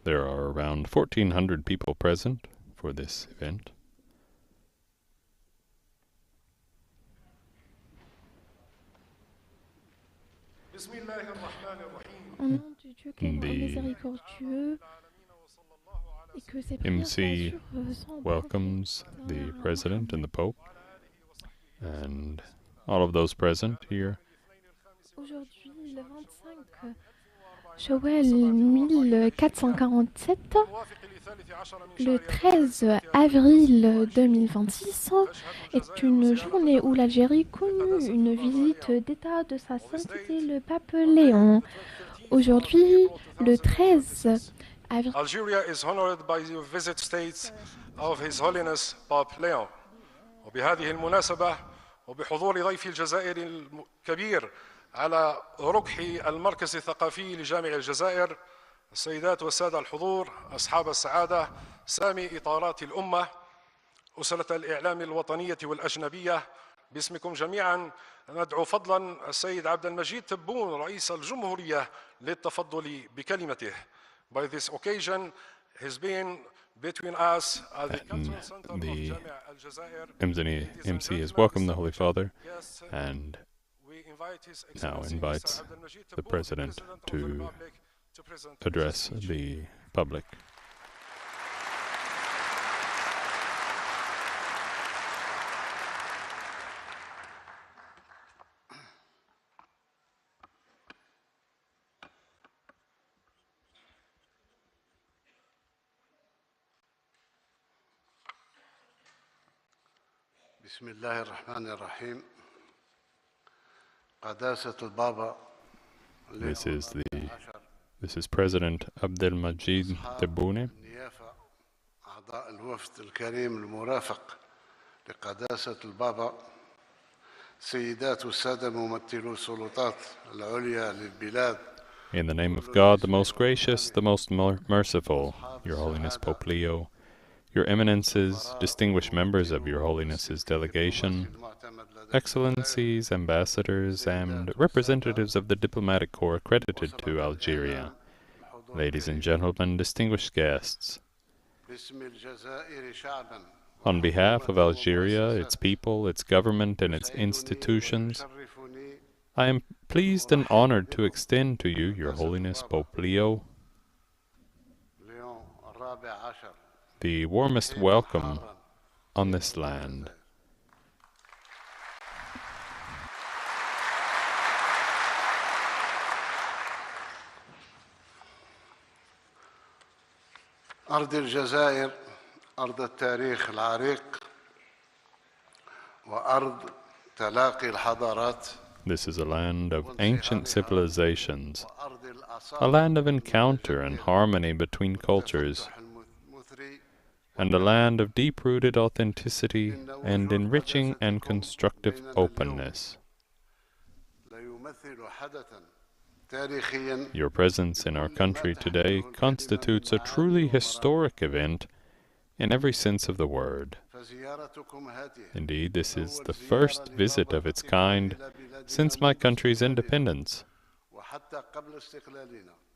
There are around 1,400 people present for this event. Au nom du Dieu qui est miséricordieux et que ses MC welcomes the President and the Pope and all of those present here. Aujourd'hui, le 25 Shawwal 1447, le 13 avril 2026 est une journée où l'Algérie connut une visite d'État de sa sainteté le pape Léon. Aujourd'hui, le 13 avril. Algeria is honored by the visit states of His Holiness Pope Leo. وبهذه المناسبة وبحضور ضيف الجزائر الكبير على ركح المركز الثقافي لجامع الجزائر، السيدات والسادة الحضور، أصحاب السعادة، سامي إطارات الأمة، أسرة الإعلام الوطنية والأجنبية، باسمكم جميعا ندعو فضلا السيد عبد المجيد تبون رئيس الجمهورية للتفضل بكلمته. By this occasion, has been between us at the cultural center of Jami' al-Jazair. MC has welcomed the Holy Father and now invites the President to address the public. بسم الله الرحمن الرحيم. قداسة البابا. This is President Abdelmajid Tebboune. أعضاء الوفد الكريم المرافق لقداسة البابا، سيدات والسادة ممثلو السلطات العليا للبلاد. In the name of God, the most gracious, the most merciful, Your Holiness Pope Leo, Your Eminences, distinguished members of Your Holiness's delegation, Excellencies, ambassadors, and representatives of the diplomatic corps accredited to Algeria, ladies and gentlemen, distinguished guests. On behalf of Algeria, its people, its government, and its institutions, I am pleased and honored to extend to you, Your Holiness Pope Leo, the warmest welcome on this land. أرض الجزائر أرض التاريخ العريق وأرض تلاقي الحضارات. This is a land of ancient civilizations, a land of encounter and harmony between cultures, and a land of deep-rooted authenticity and enriching and constructive openness. Your presence in our country today constitutes a truly historic event in every sense of the word. Indeed, this is the first visit of its kind since my country's independence.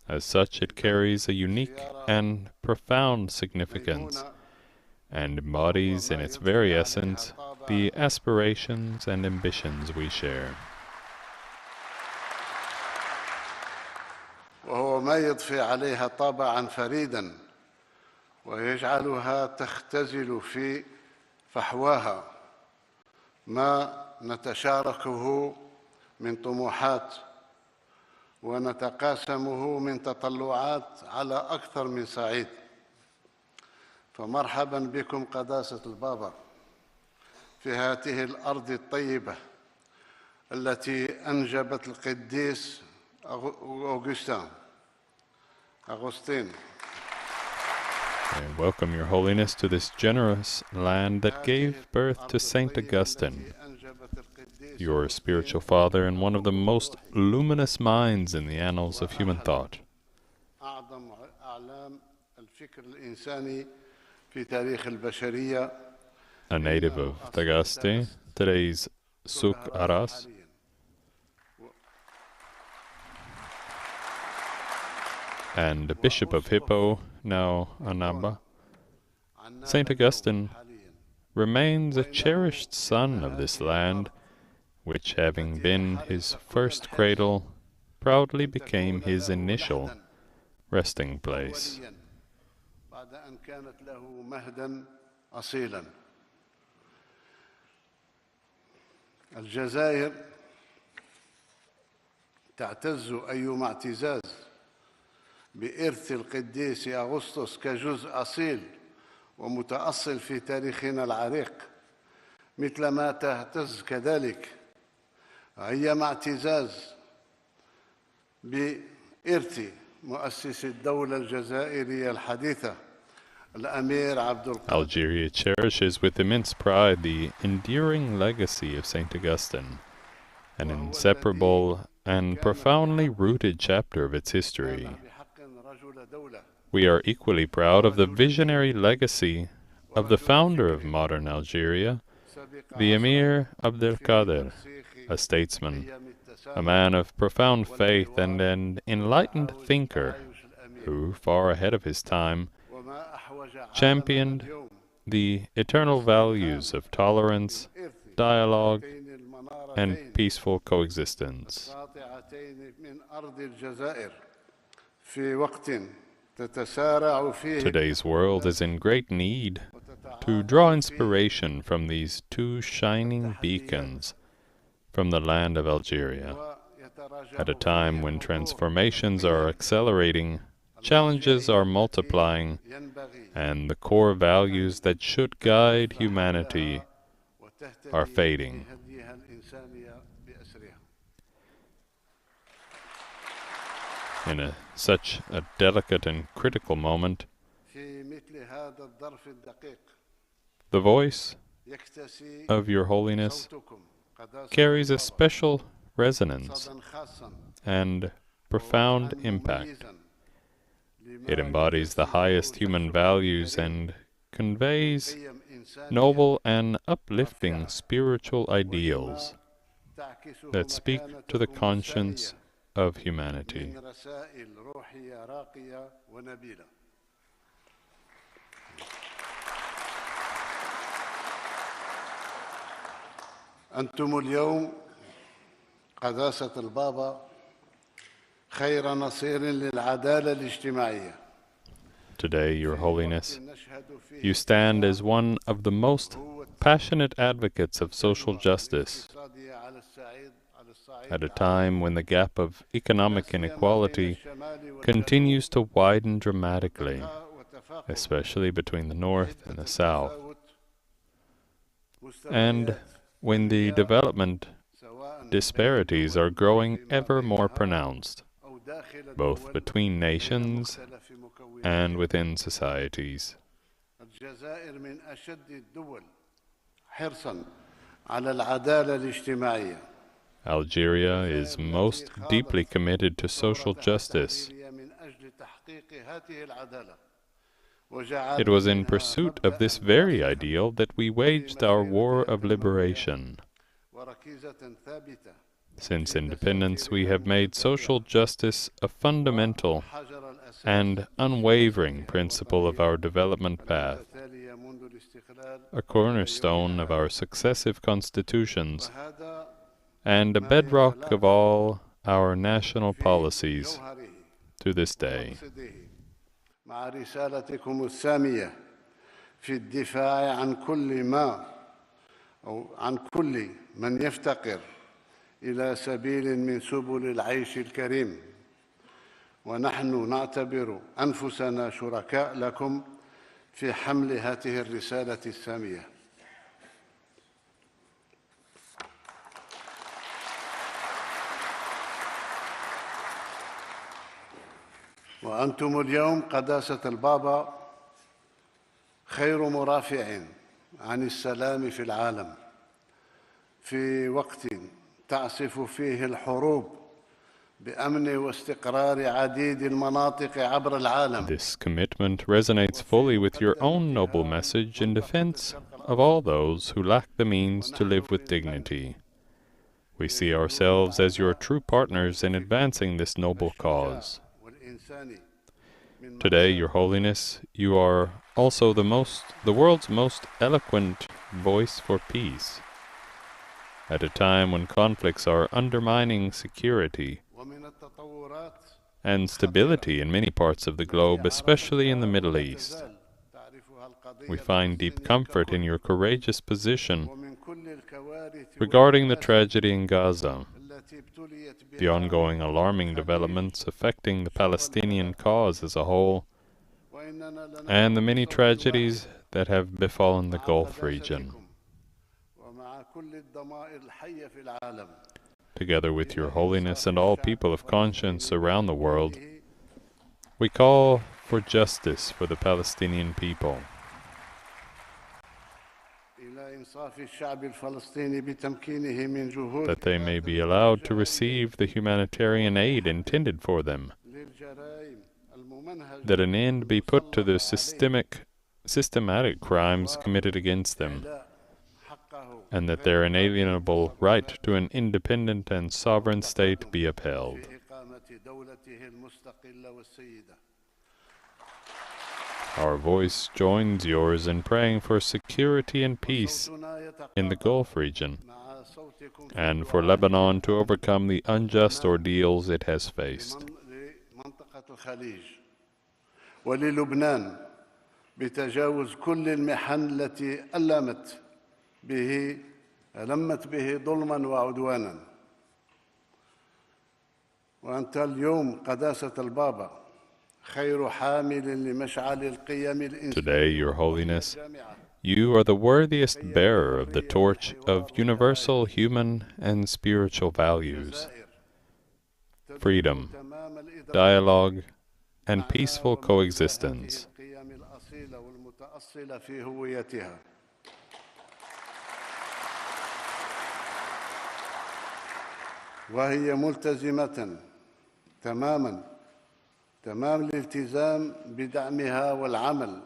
As such, it carries a unique and profound significance and embodies in its very essence the aspirations and ambitions we share. وهو ما يضفي عليها طابعا فريدا ويجعلها تختزل في فحواها ما نتشاركه من طموحات ونتقاسمه من تطلعات على أكثر من صعيد. فمرحبا بكم قداسة البابا في هذه الأرض الطيبة التي أنجبت القديس Augustine. I welcome Your Holiness to this generous land that gave birth to Saint Augustine, your spiritual father and one of the most luminous minds in the annals of human thought. A native of Tagaste, today's Souk Aras, and Bishop of Hippo, now Annaba, St. Augustine remains a cherished son of this land, which, having been his first cradle, proudly became his initial resting place. بعد أن كانت له مهدا أصيلا. الجزائر تعتز أيما اعتزاز بإرث القديس أغسطس كجزء أصيل ومتأصل في تاريخنا العريق، مثلما تهتز كذلك أيما اعتزاز بإرث مؤسس الدولة الجزائرية الحديثة الأمير عبد القادر. Algeria cherishes with immense pride the enduring legacy of St. Augustine, an inseparable and profoundly rooted chapter of its history. We are equally proud of the visionary legacy of the founder of modern Algeria, the Emir Abdelkader, a statesman, a man of profound faith and an enlightened thinker who, far ahead of his time, championed the eternal values of tolerance, dialogue, and peaceful coexistence. Today's world is in great need to draw inspiration from these two shining beacons from the land of Algeria. At a time when transformations are accelerating, challenges are multiplying, and the core values that should guide humanity are fading. In such a delicate and critical moment, the voice of Your Holiness carries a special resonance and profound impact. It embodies the highest human values and conveys noble and uplifting spiritual ideals that speak to the conscience of humanity. أنتم اليوم قداسة البابا خير نصير للعدالة الاجتماعية. Today, Your Holiness, you stand as one of the most passionate advocates of social justice at a time when the gap of economic inequality continues to widen dramatically, especially between the North and the South, and when the development disparities are growing ever more pronounced, both between nations and within societies. الجزائر من أشد الدول حرصاً على العدالة الاجتماعية. Algeria is most deeply committed to social justice. It was in pursuit of this very ideal that we waged our war of liberation. Since independence, we have made social justice a fundamental and unwavering principle of our development path, a cornerstone of our successive constitutions, and a bedrock of all our national policies to this day. مع رسالتكم السامية في الدفاع عن كل ما أو عن كل من يفتقر إلى سبيل من سبل العيش الكريم، ونحن نعتبر أنفسنا شركاء لكم في حمل هذه الرسالة السامية. وأنتم اليوم قداسة البابا خير مرافع عن السلام في العالم في وقت تعصف فيه الحروب بأمن واستقرار عديد المناطق عبر العالم. This commitment resonates fully with your own noble message in defense of all those who lack the means to live with dignity. We see ourselves as your true partners in advancing this noble cause. Today, Your Holiness, you are also the world's most eloquent voice for peace. At a time when conflicts are undermining security and stability in many parts of the globe, especially in the Middle East, we find deep comfort in your courageous position regarding the tragedy in Gaza, the ongoing alarming developments affecting the Palestinian cause as a whole, and the many tragedies that have befallen the Gulf region. Together with Your Holiness and all people of conscience around the world, we call for justice for the Palestinian people, that they may be allowed to receive the humanitarian aid intended for them, that an end be put to the systematic crimes committed against them, and that their inalienable right to an independent and sovereign state be upheld. Our voice joins yours in praying for security and peace in the Gulf region, and for Lebanon to overcome the unjust ordeals it has faced. وللبنان بتجاوز كل المحن التي ألمت به ظلما وعدوانا. وأنت اليوم قداسة البابا خير حامل لمشعل القيم الإنسانية. Today, Your Holiness, you are the worthiest bearer of the torch of universal human and spiritual values, freedom, dialogue, and peaceful coexistence. وهي ملتزمة تمام الالتزام بدعمها والعمل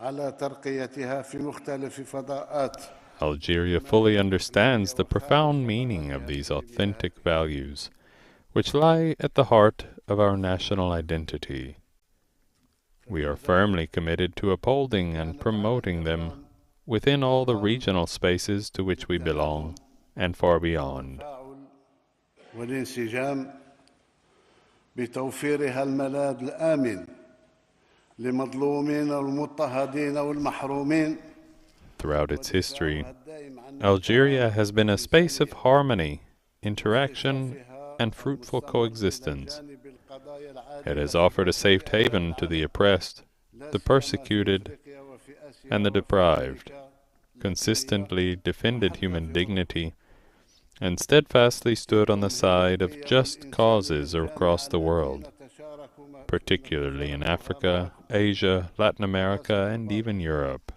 على ترقيتها في مختلف فضاءات. Algeria fully understands the profound meaning of these authentic values, which lie at the heart of our national identity. We are firmly committed to upholding and promoting them within all the regional spaces to which we belong and far beyond. والانسجام بتوفيرها الملاذ الآمن لمظلومين والمضطهدين والمحرومين. Throughout its history, Algeria has been a space of harmony, interaction, and fruitful coexistence. It has offered a safe haven to the oppressed, the persecuted, and the deprived, consistently defended human dignity, and steadfastly stood on the side of just causes across the world, particularly in Africa, Asia, Latin America, and even Europe.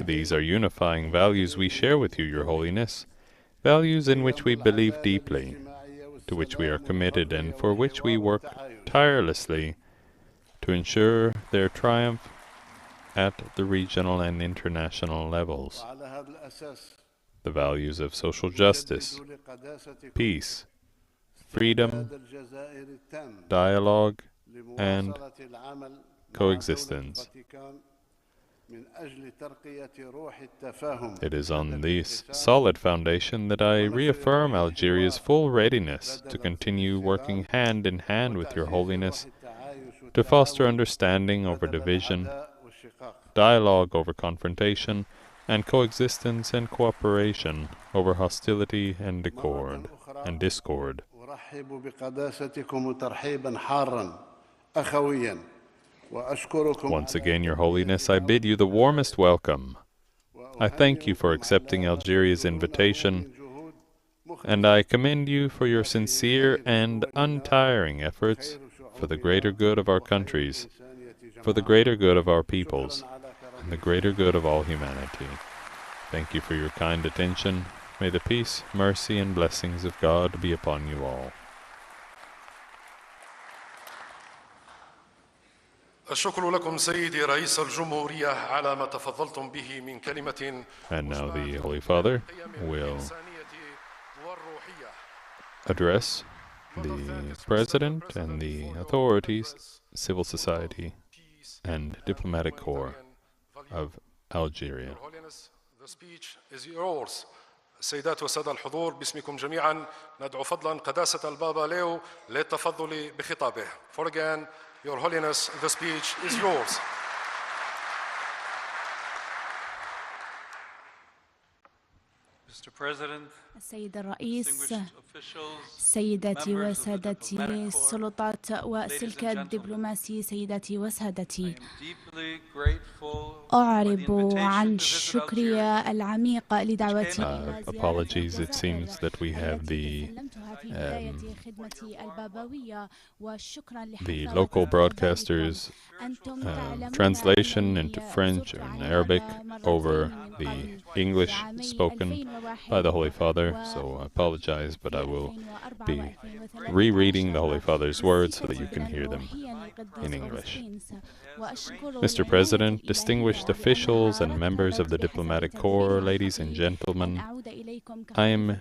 These are unifying values we share with you, Your Holiness, values in which we believe deeply, to which we are committed, and for which we work tirelessly to ensure their triumph at the regional and international levels. The values of social justice, peace, freedom, dialogue, and coexistence. It is on this solid foundation that I reaffirm Algeria's full readiness to continue working hand in hand with Your Holiness to foster understanding over division, dialogue over confrontation, and coexistence and cooperation over hostility and discord. Once again, Your Holiness, I bid you the warmest welcome. I thank you for accepting Algeria's invitation, and I commend you for your sincere and untiring efforts for the greater good of our countries, for the greater good of our peoples, and the greater good of all humanity. Thank you for your kind attention. May the peace, mercy, and blessings of God be upon you all. الشكر لكم سيدي رئيس الجمهورية على ما تفضلتم به من كلمة. And now the Holy Father will address the President and the authorities, civil society, and diplomatic corps of Algeria. Your Holiness, the speech is yours. السيدات والسادة الحضور، باسمكم جميعا ندعو فضلا قداسة البابا ليو للتفضل بخطابه. For again, Your Holiness, the speech is yours. Mr. President, السيد الرئيس، distinguished officials, سيداتي members of the وسادتي، diplomatic corps, السلطات والسلك الدبلوماسي، سيداتي I وسادتي، am deeply grateful for the أعرب عن invitation to visit شكري Algeria. العميق لدعوتي إلى زيارة Apologies, it الجزائر seems that we have التي the تسلمتها في بداية خدمتي البابوية، وشكرا the لحفاوة local استقبالكم. broadcasters أنتم تعلمون translation أنني into French زرت and على Arabic مرتين over من the قبل. English في عامي spoken 2001 by the Holy Father, so I apologize, but I will be 2004 rereading the Holy Father's words so that you can hear them in English. Mr. President, distinguished officials and members of the diplomatic corps, ladies and gentlemen, I am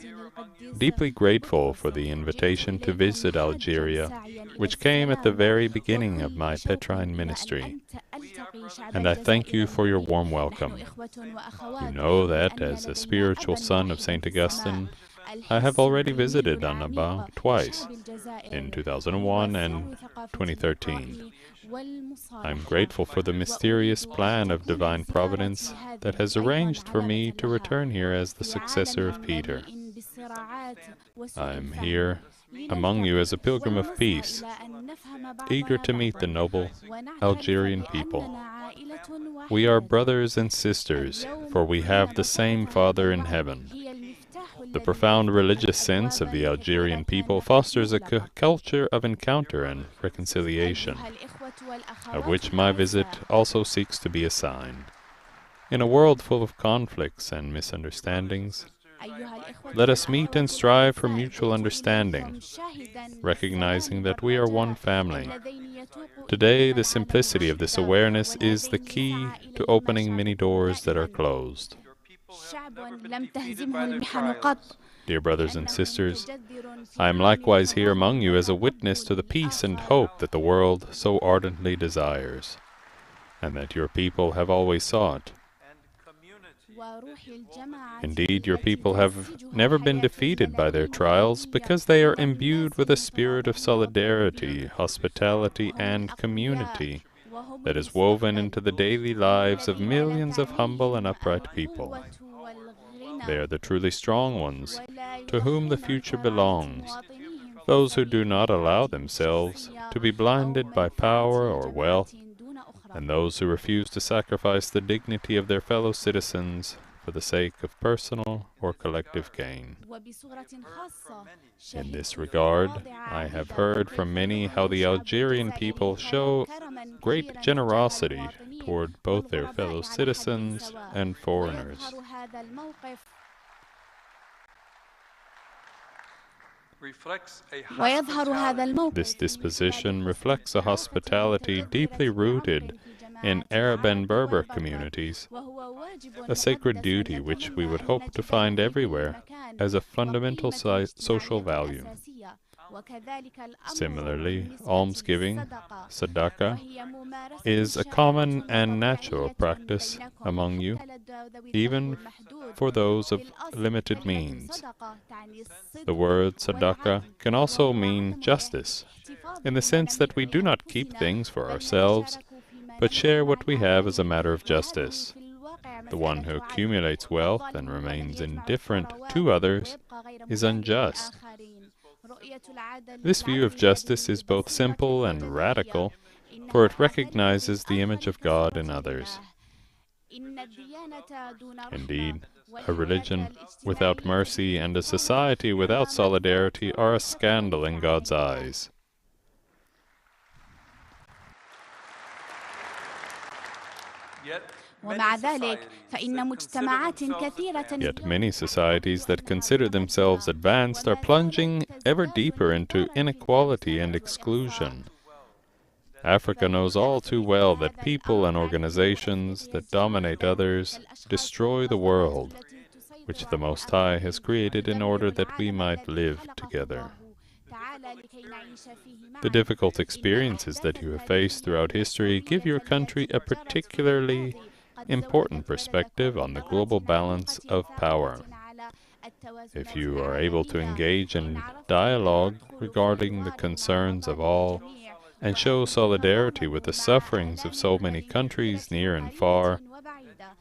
deeply grateful for the invitation to visit Algeria, which came at the very beginning of my Petrine ministry, and I thank you for your warm welcome. You know that, as a spiritual son of St. Augustine, I have already visited Annaba twice, in 2001 and 2013. I'm grateful for the mysterious plan of divine providence that has arranged for me to return here as the successor of Peter. I am here among you as a pilgrim of peace, eager to meet the noble Algerian people. We are brothers and sisters, for we have the same Father in heaven. The profound religious sense of the Algerian people fosters a culture of encounter and reconciliation, of which my visit also seeks to be a sign. In a world full of conflicts and misunderstandings, let us meet and strive for mutual understanding, recognizing that we are one family. Today, the simplicity of this awareness is the key to opening many doors that are closed. Dear brothers and sisters, I am likewise here among you as a witness to the peace and hope that the world so ardently desires, and that your people have always sought. Indeed, your people have never been defeated by their trials because they are imbued with a spirit of solidarity, hospitality, and community that is woven into the daily lives of millions of humble and upright people. They are the truly strong ones, to whom the future belongs, those who do not allow themselves to be blinded by power or wealth, and those who refuse to sacrifice the dignity of their fellow citizens for the sake of personal or collective gain. In this regard, I have heard from many how the Algerian people show great generosity toward both their fellow citizens and foreigners. This disposition reflects a hospitality deeply rooted in Arab and Berber communities, a sacred duty which we would hope to find everywhere as a fundamental social value. Similarly, almsgiving, sadaqah, is a common and natural practice among you, even for those of limited means. The word sadaqah can also mean justice, in the sense that we do not keep things for ourselves, but share what we have as a matter of justice. The one who accumulates wealth and remains indifferent to others is unjust. This view of justice is both simple and radical, for it recognizes the image of God in others. Indeed, a religion without mercy and a society without solidarity are a scandal in God's eyes. Yet many societies that consider themselves advanced are plunging ever deeper into inequality and exclusion. Africa knows all too well that people and organizations that dominate others destroy the world, which the Most High has created in order that we might live together. The difficult experiences that you have faced throughout history give your country a particularly important perspective on the global balance of power. If you are able to engage in dialogue regarding the concerns of all and show solidarity with the sufferings of so many countries near and far,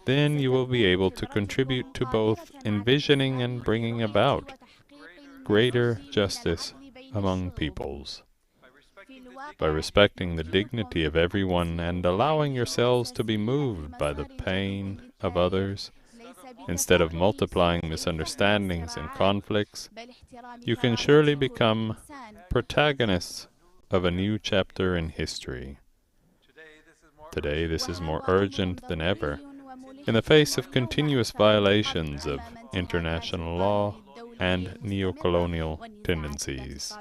then you will be able to contribute to both envisioning and bringing about greater justice among peoples. By respecting the dignity of everyone and allowing yourselves to be moved by the pain of others, instead of multiplying misunderstandings and conflicts, you can surely become protagonists of a new chapter in history. Today, this is more urgent than ever, in the face of continuous violations of international law and neo-colonial tendencies.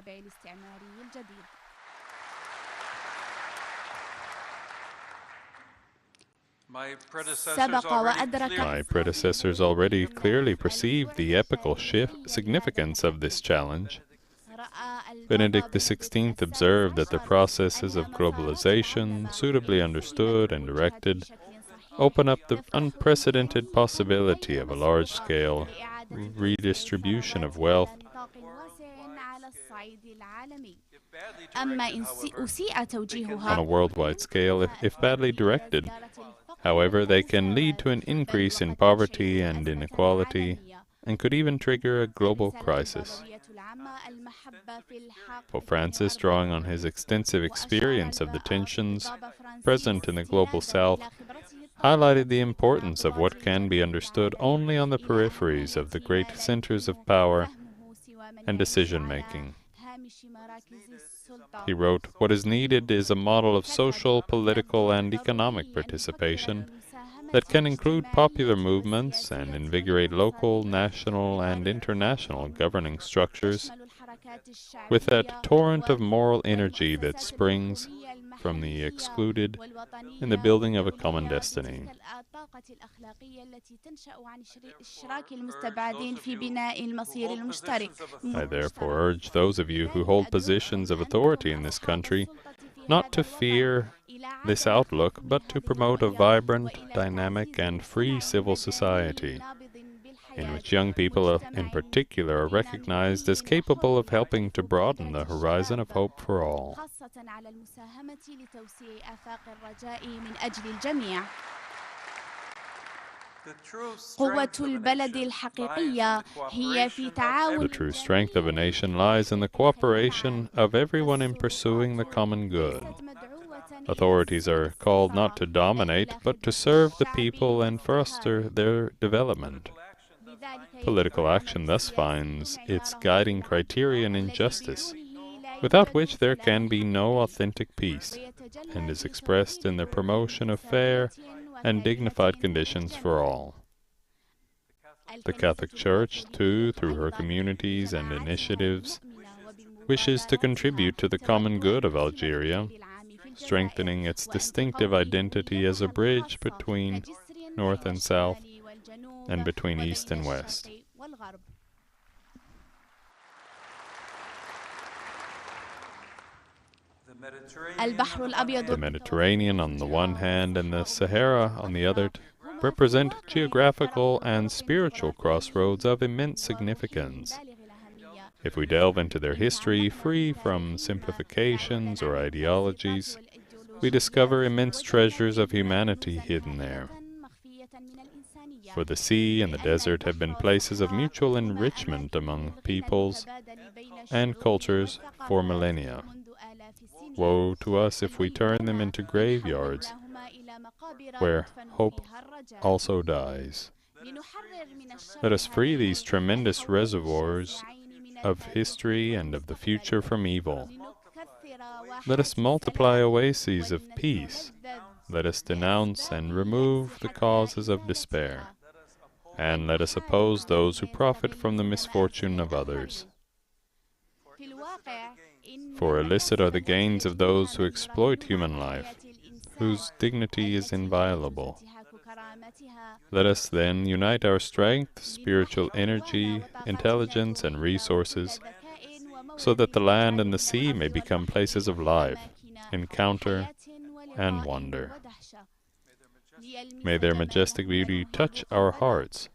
My predecessors already clearly perceived the epical significance of this challenge. Benedict XVI observed that the processes of globalization, suitably understood and directed, open up the unprecedented possibility of a large-scale redistribution of wealth on a worldwide scale if badly directed. However, they can lead to an increase in poverty and inequality, and could even trigger a global crisis. Pope Francis, drawing on his extensive experience of the tensions present in the global South, highlighted the importance of what can be understood only on the peripheries of the great centers of power and decision-making. He wrote, "What is needed is a model of social, political, and economic participation that can include popular movements and invigorate local, national, and international governing structures with that torrent of moral energy that springs from the excluded in the building of a common destiny." I therefore urge those of you who hold positions of authority in this country not to fear this outlook, but to promote a vibrant, dynamic, and free civil society, in which young people in particular are recognized as capable of helping to broaden the horizon of hope for all. The true strength of a nation lies in the cooperation of everyone in pursuing the common good. Authorities are called not to dominate, but to serve the people and foster their development. Political action thus finds its guiding criterion in justice, without which there can be no authentic peace, and is expressed in the promotion of fair and dignified conditions for all. The Catholic Church, too, through her communities and initiatives, wishes to contribute to the common good of Algeria, strengthening its distinctive identity as a bridge between North and South, and between East and West. The Mediterranean on the one hand and the Sahara on the other represent geographical and spiritual crossroads of immense significance. If we delve into their history, free from simplifications or ideologies, we discover immense treasures of humanity hidden there. For the sea and the desert have been places of mutual enrichment among peoples and cultures for millennia. Woe to us if we turn them into graveyards, where hope also dies. Let us free these tremendous reservoirs of history and of the future from evil. Let us multiply oases of peace. Let us denounce and remove the causes of despair. And let us oppose those who profit from the misfortune of others. For illicit are the gains of those who exploit human life, whose dignity is inviolable. Let us then unite our strength, spiritual energy, intelligence, and resources, so that the land and the sea may become places of life, encounter, and wonder. May their majestic beauty touch our hearts.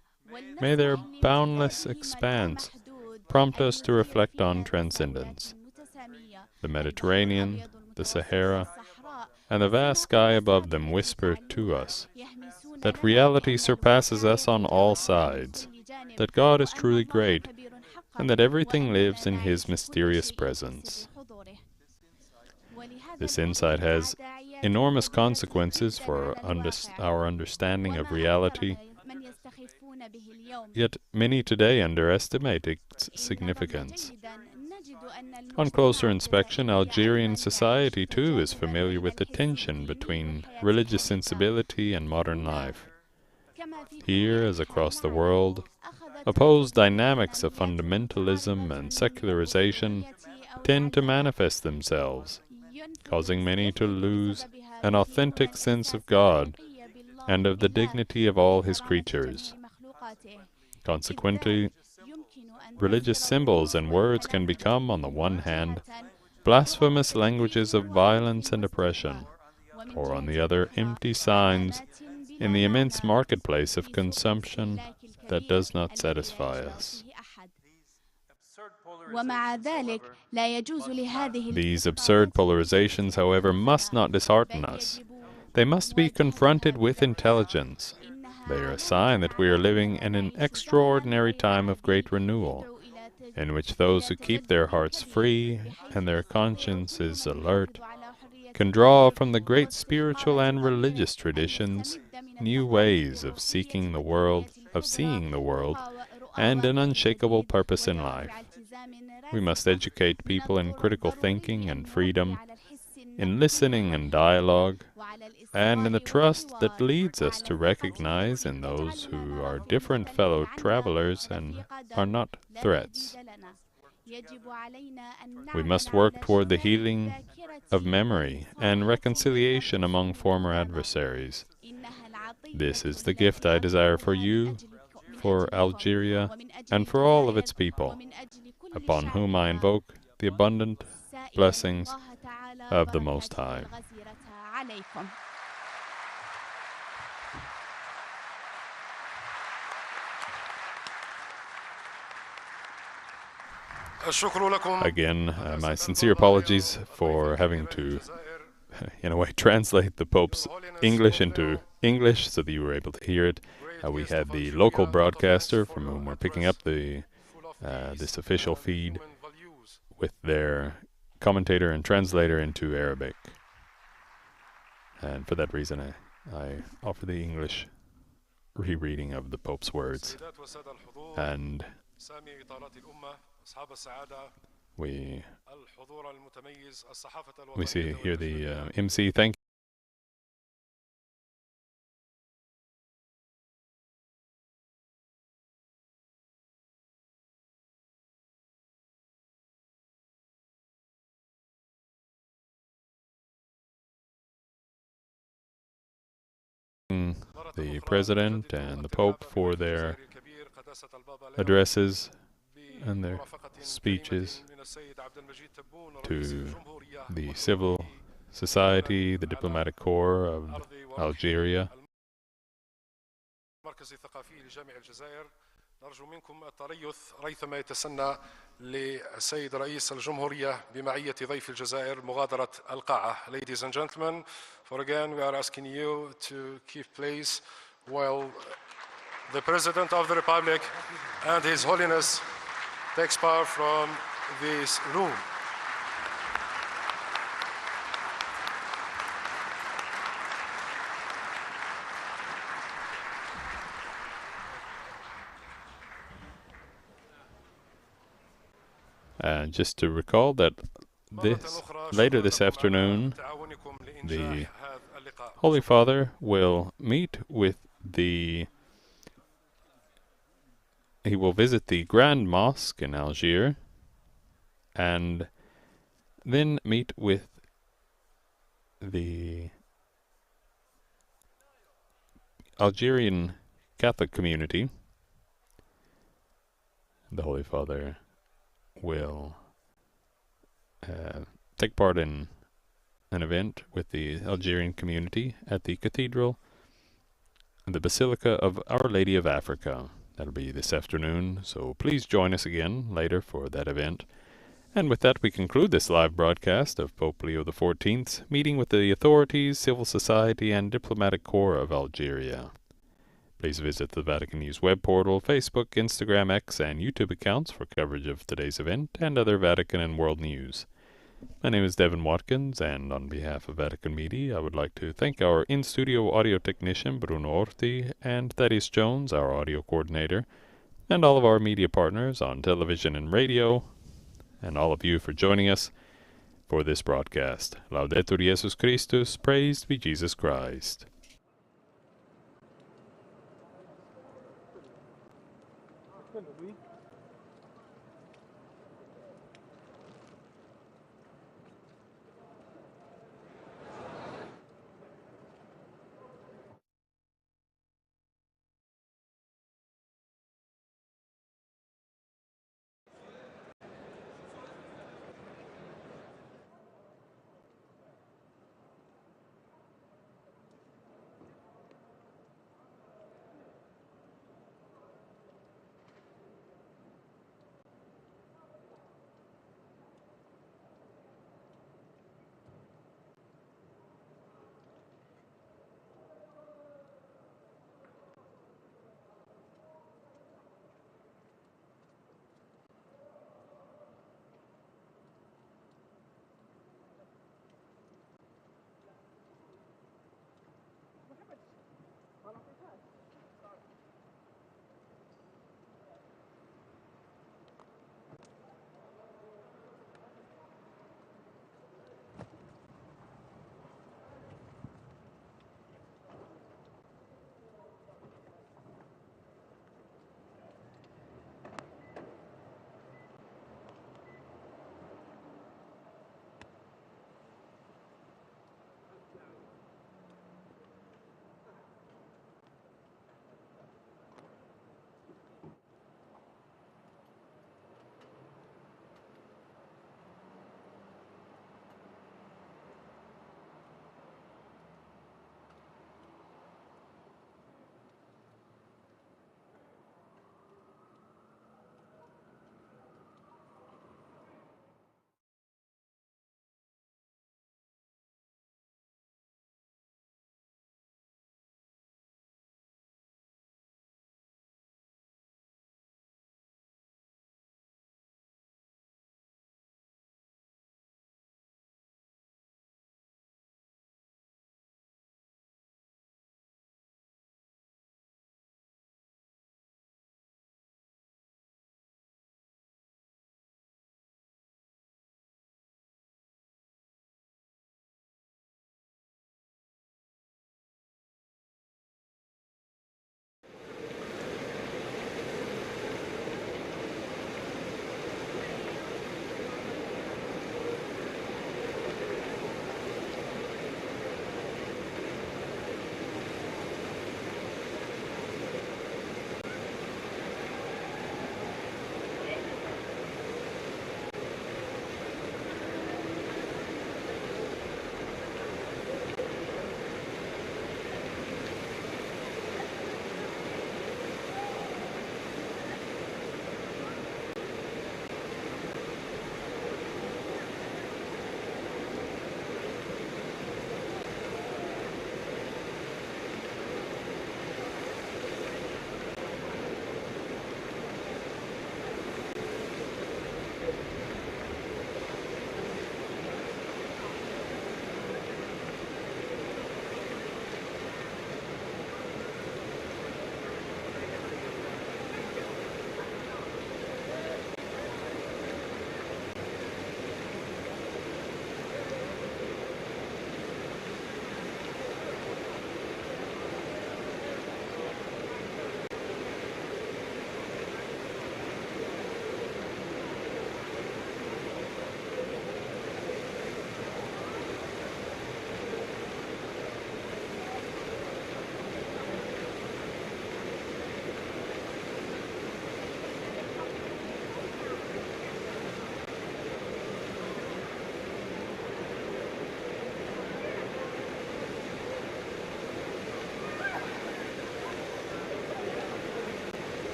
May their boundless expanse prompt us to reflect on transcendence. The Mediterranean, the Sahara, and the vast sky above them whisper to us that reality surpasses us on all sides, that God is truly great, and that everything lives in His mysterious presence. This insight has enormous consequences for our understanding of reality, yet many today underestimate its significance. On closer inspection, Algerian society too is familiar with the tension between religious sensibility and modern life. Here, as across the world, opposed dynamics of fundamentalism and secularization tend to manifest themselves, causing many to lose an authentic sense of God and of the dignity of all His creatures. Consequently, religious symbols and words can become, on the one hand, blasphemous languages of violence and oppression, or on the other, empty signs in the immense marketplace of consumption that does not satisfy us. These absurd polarizations, however, must not dishearten us. They must be confronted with intelligence. They are a sign that we are living in an extraordinary time of great renewal, in which those who keep their hearts free and their consciences alert can draw from the great spiritual and religious traditions new ways of seeing the world, and an unshakable purpose in life. We must educate people in critical thinking and freedom, in listening and dialogue, and in the trust that leads us to recognize in those who are different fellow travelers and are not threats. We must work toward the healing of memory and reconciliation among former adversaries. This is the gift I desire for you, for Algeria, and for all of its people, upon whom I invoke the abundant blessings of the Most High. Again, my sincere apologies for having to, in a way, translate the Pope's English into English so that you were able to hear it. We had the local broadcaster from whom we're picking up this official feed with their commentator and translator into Arabic. And for that reason, I offer the English rereading of the Pope's words. And we see here the MC. Thank the President and the Pope for their addresses and their speeches to the civil society, the diplomatic corps of Algeria. نرجو منكم التريث ريثما يتسنى للسيد رئيس الجمهورية بمعية ضيف الجزائر مغادرة القاعة. Ladies and gentlemen, for again we are asking you to keep place while the President of the Republic and His Holiness takes part from this room. And just to recall that later this afternoon, the Holy Father will meet with he will visit the Grand Mosque in Algiers, and then meet with the Algerian Catholic community. The Holy Father will take part in an event with the Algerian community at the cathedral, the Basilica of Our Lady of Africa. That'll be this afternoon, so please join us again later for that event. And with that, we conclude this live broadcast of Pope Leo XIV's meeting with the authorities, civil society, and diplomatic corps of Algeria. Please visit the Vatican News web portal, Facebook, Instagram, X, and YouTube accounts for coverage of today's event and other Vatican and world news. My name is Devin Watkins, and on behalf of Vatican Media, I would like to thank our in-studio audio technician, Bruno Orti, and Thaddeus Jones, our audio coordinator, and all of our media partners on television and radio, and all of you for joining us for this broadcast. Laudetur Jesus Christus, praised be Jesus Christ.